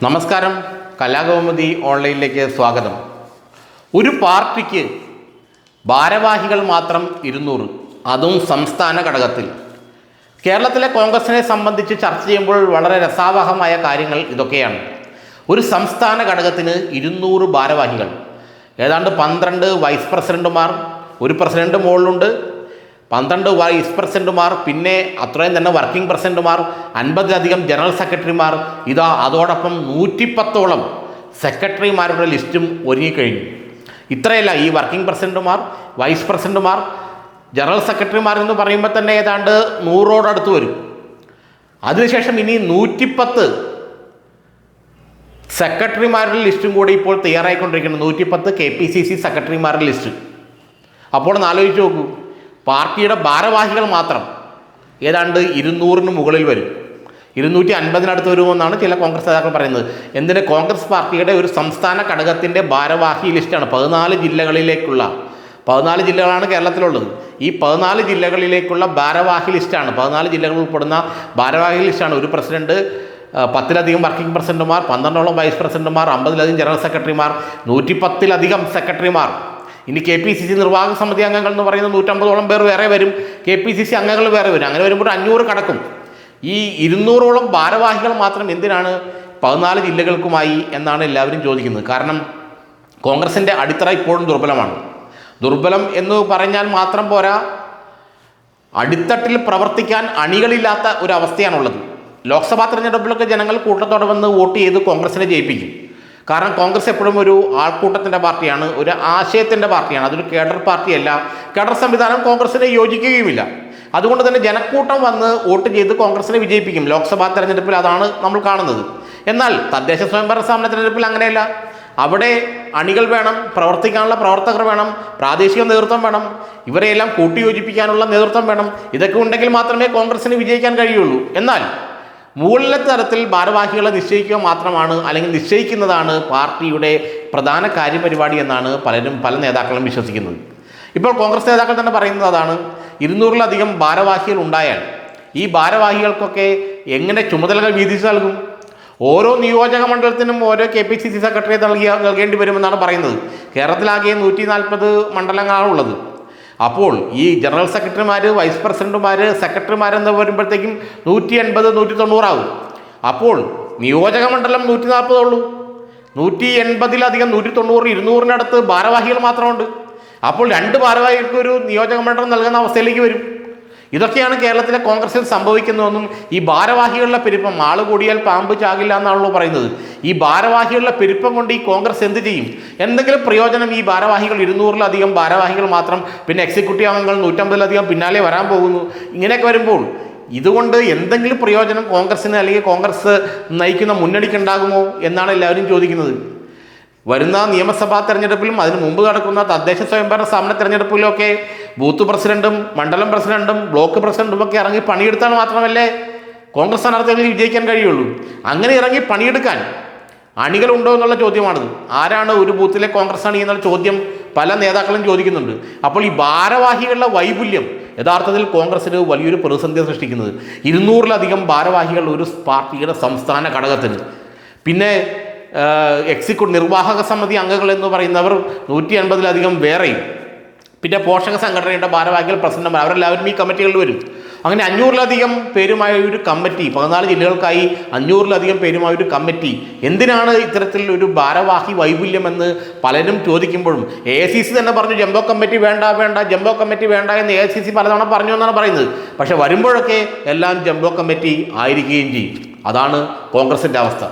നമസ്കാരം, കലാകൗമുദി ഓൺലൈനിലേക്ക് സ്വാഗതം. ഒരു പാർട്ടിക്ക് ഭാരവാഹികൾ മാത്രം 200, അതും സംസ്ഥാന ഘടകത്തിൽ. കേരളത്തിലെ കോൺഗ്രസിനെ സംബന്ധിച്ച് ചർച്ച ചെയ്യുമ്പോൾ വളരെ രസാവഹമായ കാര്യങ്ങൾ ഇതൊക്കെയാണ്. ഒരു സംസ്ഥാന ഘടകത്തിന് 200 ഭാരവാഹികൾ, ഏതാണ്ട് 12 വൈസ് പ്രസിഡന്റുമാർ, ഒരു പ്രസിഡന്റ് മുകളിലുണ്ട്, 12 വൈസ് പ്രസിഡന്റുമാർ, പിന്നെ അത്രയും തന്നെ വർക്കിംഗ് പ്രസിഡന്റുമാർ, 50-ലധികം ജനറൽ സെക്രട്ടറിമാർ, അതോടൊപ്പം 110ഓളം സെക്രട്ടറിമാരുടെ ലിസ്റ്റും ഒരുങ്ങിക്കഴിഞ്ഞു. ഇത്രയല്ല, ഈ വർക്കിംഗ് പ്രസിഡന്റുമാർ, വൈസ് പ്രസിഡന്റുമാർ, ജനറൽ സെക്രട്ടറിമാർ എന്ന് പറയുമ്പോൾ തന്നെ ഏതാണ്ട് 100ഓടടുത്ത് വരും. അതിനുശേഷം ഇനി 110 സെക്രട്ടറിമാരുടെ ലിസ്റ്റും കൂടി ഇപ്പോൾ തയ്യാറായിക്കൊണ്ടിരിക്കുന്നു. 110 KPCC സെക്രട്ടറിമാരുടെ ലിസ്റ്റ്. അപ്പോൾ ഒന്ന് ആലോചിച്ച് നോക്കൂ, പാർട്ടിയുടെ ഭാരവാഹികൾ മാത്രം ഏതാണ്ട് 200-ന് മുകളിൽ വരും. 250-നടുത്ത് വരുമെന്നാണ് ചില കോൺഗ്രസ് നേതാക്കൾ പറയുന്നത്. എന്തിന്? കോൺഗ്രസ് പാർട്ടിയുടെ ഒരു സംസ്ഥാന ഘടകത്തിൻ്റെ ഭാരവാഹി ലിസ്റ്റാണ്. 14 ജില്ലകളിലേക്കുള്ള 14 ജില്ലകളാണ് കേരളത്തിലുള്ളത്. ഈ 14 ജില്ലകളിലേക്കുള്ള ഭാരവാഹി ലിസ്റ്റാണ്, 14 ജില്ലകൾ ഉൾപ്പെടുന്ന ഭാരവാഹി ലിസ്റ്റാണ്. ഒരു പ്രസിഡന്റ്, 10-ലധികം വർക്കിംഗ് പ്രസിഡന്റുമാർ, 12ഓളം വൈസ് പ്രസിഡന്റുമാർ, 50-ലധികം ജനറൽ സെക്രട്ടറിമാർ, 110-ലധികം സെക്രട്ടറിമാർ. ഇനി KPCC നിർവാഹക സമിതി അംഗങ്ങൾ എന്ന് പറയുന്നത് 150ഓളം പേർ വേറെ വരും, KPCC അംഗങ്ങൾ വേറെ വരും. അങ്ങനെ വരുമ്പോൾ 500 കടക്കും. ഈ 200ഓളം ഭാരവാഹികൾ മാത്രം എന്തിനാണ് 14 ജില്ലകൾക്കുമായി എന്നാണ് എല്ലാവരും ചോദിക്കുന്നത്. കാരണം കോൺഗ്രസിൻ്റെ അടിത്തറ ഇപ്പോഴും ദുർബലമാണ്. ദുർബലം എന്ന് പറഞ്ഞാൽ മാത്രം പോരാ, അടിത്തട്ടിൽ പ്രവർത്തിക്കാൻ അണികളില്ലാത്ത ഒരു അവസ്ഥയാണുള്ളത്. ലോക്സഭാ തെരഞ്ഞെടുപ്പിലൊക്കെ ജനങ്ങൾ കൂട്ടത്തോടെ വന്ന് വോട്ട് ചെയ്ത് കോൺഗ്രസിനെ ജയിപ്പിക്കും. കാരണം കോൺഗ്രസ് എപ്പോഴും ഒരു ആൾക്കൂട്ടത്തിൻ്റെ പാർട്ടിയാണ്, ഒരു ആശയത്തിൻ്റെ പാർട്ടിയാണ്. അതൊരു കേഡർ പാർട്ടിയല്ല. കേഡർ സംവിധാനം കോൺഗ്രസിനെ യോജിക്കുകയുമില്ല. അതുകൊണ്ട് തന്നെ ജനക്കൂട്ടം വന്ന് വോട്ട് ചെയ്ത് കോൺഗ്രസിനെ വിജയിപ്പിക്കും. ലോക്സഭാ തെരഞ്ഞെടുപ്പിൽ അതാണ് നമ്മൾ കാണുന്നത്. എന്നാൽ തദ്ദേശ സ്വയംഭരണ സ്ഥാപന തെരഞ്ഞെടുപ്പിൽ അങ്ങനെയല്ല. അവിടെ അണികൾ വേണം, പ്രവർത്തിക്കാനുള്ള പ്രവർത്തകർ വേണം, പ്രാദേശിക നേതൃത്വം വേണം, ഇവരെയെല്ലാം കൂട്ടിയോജിപ്പിക്കാനുള്ള നേതൃത്വം വേണം. ഇതൊക്കെ ഉണ്ടെങ്കിൽ മാത്രമേ കോൺഗ്രസിന് വിജയിക്കാൻ കഴിയുള്ളൂ. എന്നാൽ മുകളിലെ തരത്തിൽ ഭാരവാഹികളെ നിശ്ചയിക്കുക മാത്രമാണ്, അല്ലെങ്കിൽ നിശ്ചയിക്കുന്നതാണ് പാർട്ടിയുടെ പ്രധാന കാര്യപരിപാടി എന്നാണ് പല നേതാക്കളും വിശ്വസിക്കുന്നത്. ഇപ്പോൾ കോൺഗ്രസ് നേതാക്കൾ തന്നെ പറയുന്നത് അതാണ്. 200-ലധികം ഭാരവാഹികൾ ഉണ്ടായാൽ ഈ ഭാരവാഹികൾക്കൊക്കെ എങ്ങനെ ചുമതലകൾ വീതിച്ച് നൽകും? ഓരോ നിയോജക മണ്ഡലത്തിനും ഓരോ KPCC സെക്രട്ടറി നൽകേണ്ടി വരുമെന്നാണ് പറയുന്നത്. കേരളത്തിലാകെ 140 മണ്ഡലങ്ങളാണുള്ളത്. അപ്പോൾ ഈ ജനറൽ സെക്രട്ടറിമാർ, വൈസ് പ്രസിഡന്റുമാർ, സെക്രട്ടറിമാരെന്ന് വരുമ്പോഴത്തേക്കും 180, 190 ആകും. അപ്പോൾ നിയോജക മണ്ഡലം 140 ഉള്ളൂ. 180-ലധികം 190, 200-നടുത്ത് ഭാരവാഹികൾ മാത്രമുണ്ട്. അപ്പോൾ 2 ഭാരവാഹികൾക്ക് ഒരു നിയോജക മണ്ഡലം നൽകുന്ന അവസ്ഥയിലേക്ക് വരും. ഇതൊക്കെയാണ് കേരളത്തിലെ കോൺഗ്രസിൽ സംഭവിക്കുന്നതെന്നും ഈ ഭാരവാഹികളുടെ പെരുപ്പം, ആള് കൂടിയാൽ പാമ്പ് ചാകില്ല എന്നാണല്ലോ പറയുന്നത്. ഈ ഭാരവാഹികളുടെ പെരുപ്പം കൊണ്ട് ഈ കോൺഗ്രസ് എന്ത് ചെയ്യും? എന്തെങ്കിലും പ്രയോജനം ഈ ഭാരവാഹികൾ, 200-ലധികം ഭാരവാഹികൾ മാത്രം, പിന്നെ എക്സിക്യൂട്ടീവ് അംഗങ്ങൾ 150-ലധികം പിന്നാലെ വരാൻ പോകുന്നു. ഇങ്ങനെയൊക്കെ വരുമ്പോൾ ഇതുകൊണ്ട് എന്തെങ്കിലും പ്രയോജനം കോൺഗ്രസിന് അല്ലെങ്കിൽ കോൺഗ്രസ് നയിക്കുന്ന മുന്നണിക്കുണ്ടാകുമോ എന്നാണ് എല്ലാവരും ചോദിക്കുന്നത്. വരുന്ന നിയമസഭാ തെരഞ്ഞെടുപ്പിലും അതിന് മുമ്പ് നടക്കുന്ന തദ്ദേശ സ്വയംഭരണ സ്ഥാപന തെരഞ്ഞെടുപ്പിലൊക്കെ ബൂത്ത് പ്രസിഡന്റും മണ്ഡലം പ്രസിഡന്റും ബ്ലോക്ക് പ്രസിഡന്റും ഒക്കെ ഇറങ്ങി പണിയെടുത്താൽ മാത്രമല്ലേ കോൺഗ്രസ് സ്ഥാനാർത്ഥികളിൽ വിജയിക്കാൻ കഴിയുള്ളൂ. അങ്ങനെ ഇറങ്ങി പണിയെടുക്കാൻ അണികളുണ്ടോ എന്നുള്ള ചോദ്യമാണത്. ആരാണ് ഒരു ബൂത്തിലെ കോൺഗ്രസ് അണി എന്നുള്ള ചോദ്യം പല നേതാക്കളും ചോദിക്കുന്നുണ്ട്. അപ്പോൾ ഈ ഭാരവാഹികളുടെ വൈപുല്യം യഥാർത്ഥത്തിൽ കോൺഗ്രസിന് വലിയൊരു പ്രതിസന്ധി സൃഷ്ടിക്കുന്നത്. 200-ലധികം ഭാരവാഹികൾ ഒരു പാർട്ടിയുടെ സംസ്ഥാന ഘടകത്തിന്, പിന്നെ നിർവാഹക സമിതി അംഗങ്ങൾ എന്ന് പറയുന്നവർ 180-ലധികം വേറെയും, പിന്നെ പോഷക സംഘടനയുടെ ഭാരവാഹികൾ, പ്രസിഡന്റുമാർ, അവരെല്ലാവരും ഈ കമ്മിറ്റികളിൽ വരും. അങ്ങനെ 500-ലധികം പേരുമായ ഒരു കമ്മിറ്റി, 14 ജില്ലകൾക്കായി 500-ലധികം പേരുമായ ഒരു കമ്മിറ്റി. എന്തിനാണ് ഇത്തരത്തിൽ ഒരു ഭാരവാഹി വൈപുല്യമെന്ന് പലരും ചോദിക്കുമ്പോഴും AICC തന്നെ പറഞ്ഞു ജംബോ കമ്മിറ്റി വേണ്ട, ജംബോ കമ്മിറ്റി വേണ്ട എന്ന് AICC പലതവണ പറഞ്ഞു എന്നാണ് പറയുന്നത്. പക്ഷെ വരുമ്പോഴൊക്കെ എല്ലാം ജംബോ കമ്മിറ്റി ആയിരിക്കുകയും ചെയ്യും. അതാണ് കോൺഗ്രസിൻ്റെ അവസ്ഥ.